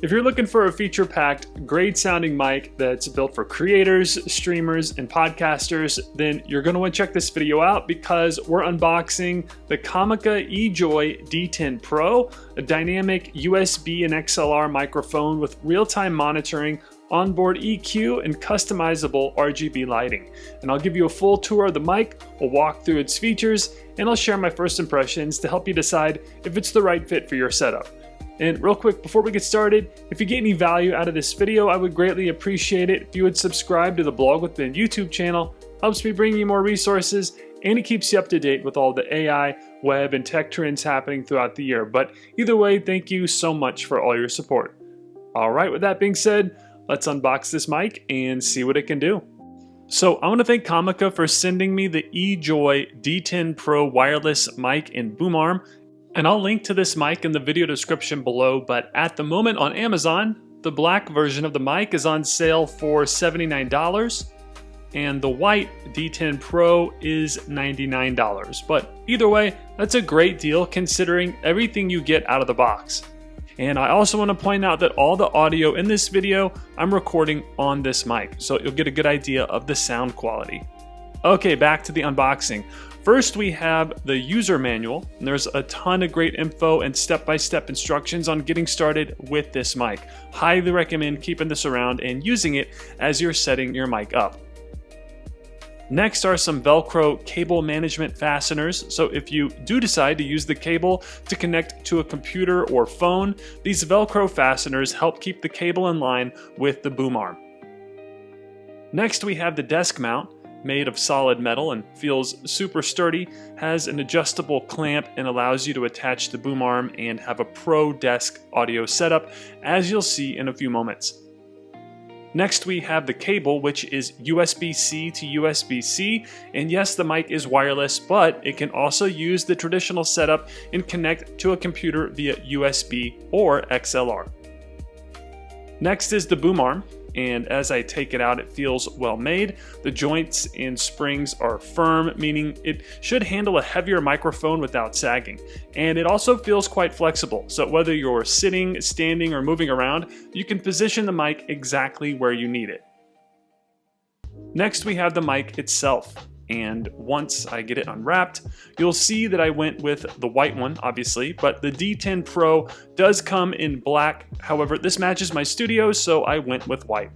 If you're looking for a feature-packed, great-sounding mic that's built for creators, streamers, and podcasters, then you're going to want to check this video out because we're unboxing the Comica EJoy D10 Pro, a dynamic USB and XLR microphone with real-time monitoring, onboard EQ, and customizable RGB lighting. And I'll give you a full tour of the mic, we'll walk through its features, and I'll share my first impressions to help you decide if it's the right fit for your setup. And real quick, before we get started, if you get any value out of this video, I would greatly appreciate it if you would subscribe to the Blog with Ben YouTube channel. Helps me bring you more resources, and it keeps you up to date with all the AI, web, and tech trends happening throughout the year. But either way, thank you so much for all your support. All right, with that being said, let's unbox this mic and see what it can do. So I want to thank Comica for sending me the EJoy D10 Pro wireless mic and boom arm. And I'll link to this mic in the video description below, but at the moment on Amazon, the black version of the mic is on sale for $79, and the white D10 Pro is $99. But either way, that's a great deal considering everything you get out of the box. And I also want to point out that all the audio in this video, I'm recording on this mic, so you'll get a good idea of the sound quality. Okay, back to the unboxing. First, we have the user manual, and there's a ton of great info and step-by-step instructions on getting started with this mic. Highly recommend keeping this around and using it as you're setting your mic up. Next are some Velcro cable management fasteners, so if you do decide to use the cable to connect to a computer or phone, these Velcro fasteners help keep the cable in line with the boom arm. Next, we have the desk mount. Made of solid metal and feels super sturdy, has an adjustable clamp and allows you to attach the boom arm and have a pro desk audio setup, as you'll see in a few moments. Next we have the cable, which is USB-C to USB-C, and yes, the mic is wireless, but it can also use the traditional setup and connect to a computer via USB or XLR. Next is the boom arm. And as I take it out, it feels well made. The joints and springs are firm, meaning it should handle a heavier microphone without sagging. And it also feels quite flexible, so whether you're sitting, standing, or moving around, you can position the mic exactly where you need it. Next, we have the mic itself. And once I get it unwrapped, you'll see that I went with the white one, obviously, but the D10 Pro does come in black. However, this matches my studio, so I went with white.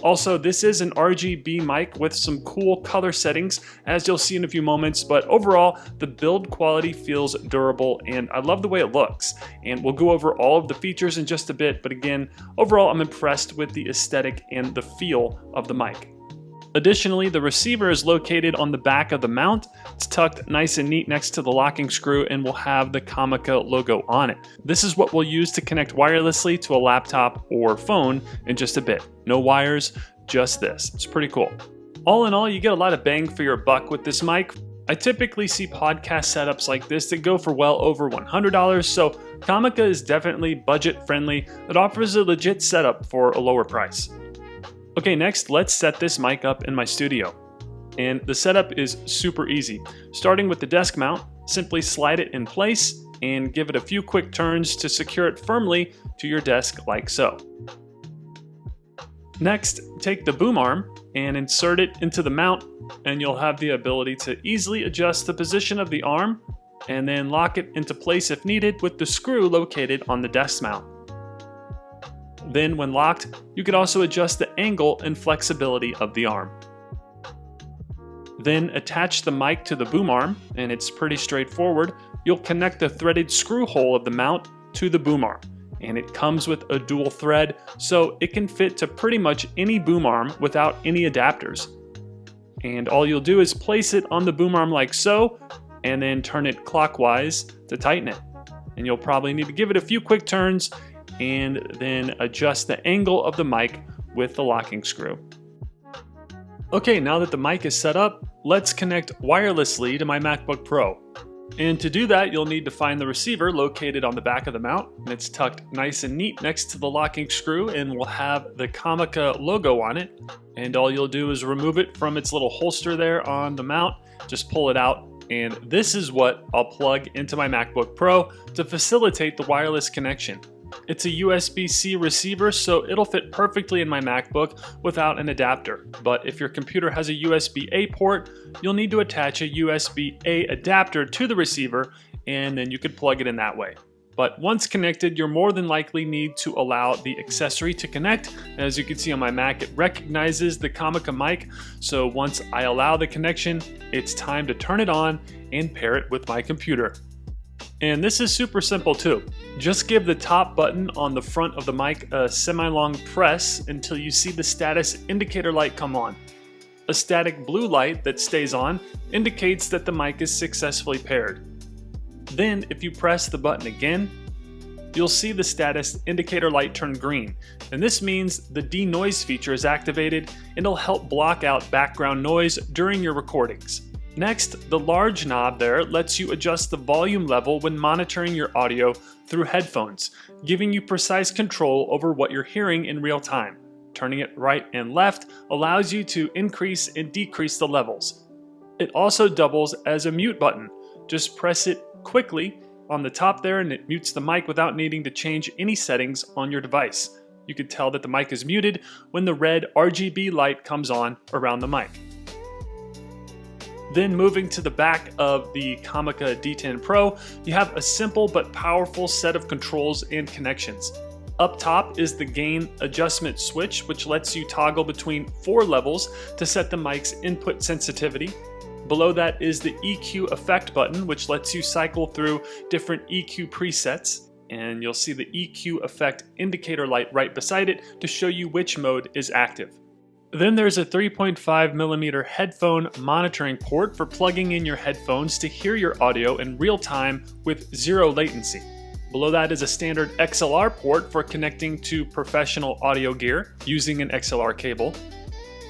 Also, this is an RGB mic with some cool color settings, as you'll see in a few moments, but overall, the build quality feels durable, and I love the way it looks. And we'll go over all of the features in just a bit, but again, overall, I'm impressed with the aesthetic and the feel of the mic. Additionally, the receiver is located on the back of the mount. It's tucked nice and neat next to the locking screw and will have the Comica logo on it. This is what we'll use to connect wirelessly to a laptop or phone in just a bit. No wires, just this. It's pretty cool. All in all, you get a lot of bang for your buck with this mic. I typically see podcast setups like this that go for well over $100, so Comica is definitely budget friendly. It offers a legit setup for a lower price. Okay, next let's set this mic up in my studio. And the setup is super easy. Starting with the desk mount, simply slide it in place and give it a few quick turns to secure it firmly to your desk like so. Next, take the boom arm and insert it into the mount, and you'll have the ability to easily adjust the position of the arm and then lock it into place if needed with the screw located on the desk mount. Then when locked, you can also adjust the angle and flexibility of the arm. Then attach the mic to the boom arm, and it's pretty straightforward. You'll connect the threaded screw hole of the mount to the boom arm, and it comes with a dual thread, so it can fit to pretty much any boom arm without any adapters. And all you'll do is place it on the boom arm like so, and then turn it clockwise to tighten it. And you'll probably need to give it a few quick turns and then adjust the angle of the mic with the locking screw. Okay, now that the mic is set up, let's connect wirelessly to my MacBook Pro. And to do that, you'll need to find the receiver located on the back of the mount, and it's tucked nice and neat next to the locking screw and will have the Comica logo on it. And all you'll do is remove it from its little holster there on the mount, just pull it out, and this is what I'll plug into my MacBook Pro to facilitate the wireless connection. It's a USB-C receiver, so it'll fit perfectly in my MacBook without an adapter. But if your computer has a USB-A port, you'll need to attach a USB-A adapter to the receiver, and then you could plug it in that way. But once connected, you'll more than likely need to allow the accessory to connect. As you can see on my Mac, it recognizes the Comica mic. So once I allow the connection, it's time to turn it on and pair it with my computer. And this is super simple too. Just give the top button on the front of the mic a semi-long press until you see the status indicator light come on. A static blue light that stays on indicates that the mic is successfully paired. Then, if you press the button again, you'll see the status indicator light turn green. And this means the denoise feature is activated and it'll help block out background noise during your recordings. Next, the large knob there lets you adjust the volume level when monitoring your audio through headphones, giving you precise control over what you're hearing in real time. Turning it right and left allows you to increase and decrease the levels. It also doubles as a mute button. Just press it quickly on the top there and it mutes the mic without needing to change any settings on your device. You can tell that the mic is muted when the red RGB light comes on around the mic. Then moving to the back of the Comica D10 Pro, you have a simple but powerful set of controls and connections. Up top is the gain adjustment switch, which lets you toggle between 4 levels to set the mic's input sensitivity. Below that is the EQ effect button, which lets you cycle through different EQ presets. And you'll see the EQ effect indicator light right beside it to show you which mode is active. Then there's a 3.5mm headphone monitoring port for plugging in your headphones to hear your audio in real time with 0 latency. Below that is a standard XLR port for connecting to professional audio gear using an XLR cable.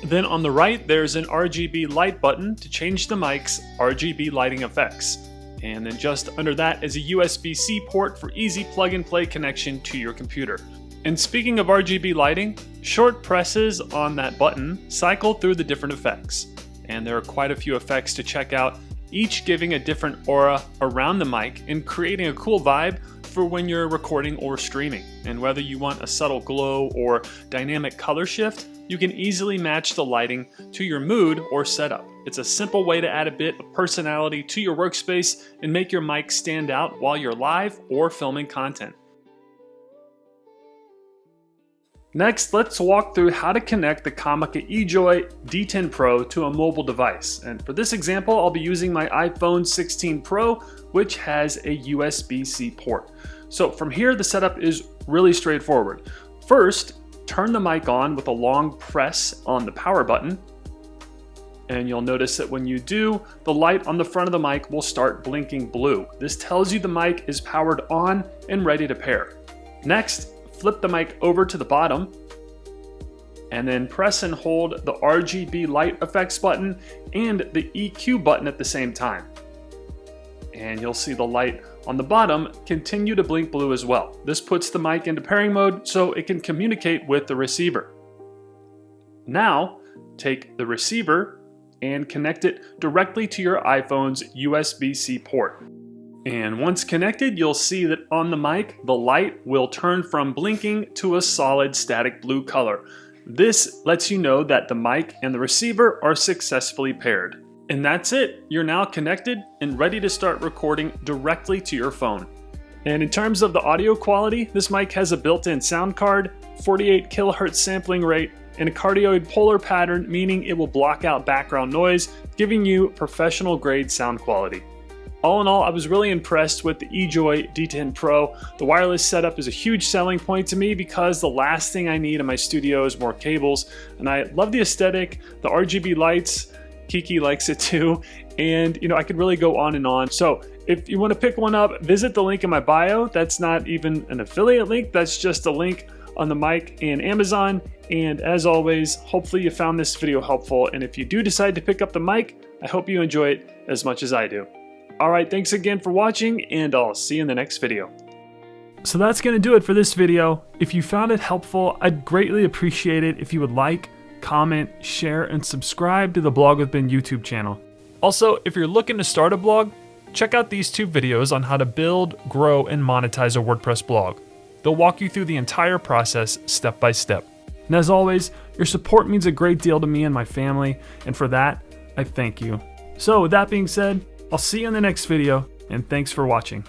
Then on the right, there's an RGB light button to change the mic's RGB lighting effects. And then just under that is a USB-C port for easy plug-and-play connection to your computer. And speaking of RGB lighting, short presses on that button cycle through the different effects. And there are quite a few effects to check out, each giving a different aura around the mic and creating a cool vibe for when you're recording or streaming. And whether you want a subtle glow or dynamic color shift, you can easily match the lighting to your mood or setup. It's a simple way to add a bit of personality to your workspace and make your mic stand out while you're live or filming content. Next, let's walk through how to connect the Comica EJoy D10 Pro to a mobile device. And for this example, I'll be using my iPhone 16 Pro, which has a USB-C port. So from here, the setup is really straightforward. First, turn the mic on with a long press on the power button. And you'll notice that when you do, the light on the front of the mic will start blinking blue. This tells you the mic is powered on and ready to pair. Next, flip the mic over to the bottom and then press and hold the RGB light effects button and the EQ button at the same time. And you'll see the light on the bottom continue to blink blue as well. This puts the mic into pairing mode so it can communicate with the receiver. Now, take the receiver and connect it directly to your iPhone's USB-C port. And once connected, you'll see that on the mic, the light will turn from blinking to a solid static blue color. This lets you know that the mic and the receiver are successfully paired. And that's it. You're now connected and ready to start recording directly to your phone. And in terms of the audio quality, this mic has a built-in sound card, 48 kHz sampling rate, and a cardioid polar pattern, meaning it will block out background noise, giving you professional grade sound quality. All in all, I was really impressed with the EJoy D10 Pro. The wireless setup is a huge selling point to me because the last thing I need in my studio is more cables. And I love the aesthetic, the RGB lights, Kiki likes it too, and I could really go on and on. So if you want to pick one up, visit the link in my bio. That's not even an affiliate link, that's just a link on the mic and Amazon. And as always, hopefully you found this video helpful. And if you do decide to pick up the mic, I hope you enjoy it as much as I do. Alright, thanks again for watching, and I'll see you in the next video. So that's going to do it for this video. If you found it helpful, I'd greatly appreciate it if you would like, comment, share, and subscribe to the Blog with Ben YouTube channel. Also, if you're looking to start a blog, check out these 2 videos on how to build, grow, and monetize a WordPress blog. They'll walk you through the entire process step by step. And as always, your support means a great deal to me and my family, and for that, I thank you. So with that being said, I'll see you in the next video, and thanks for watching.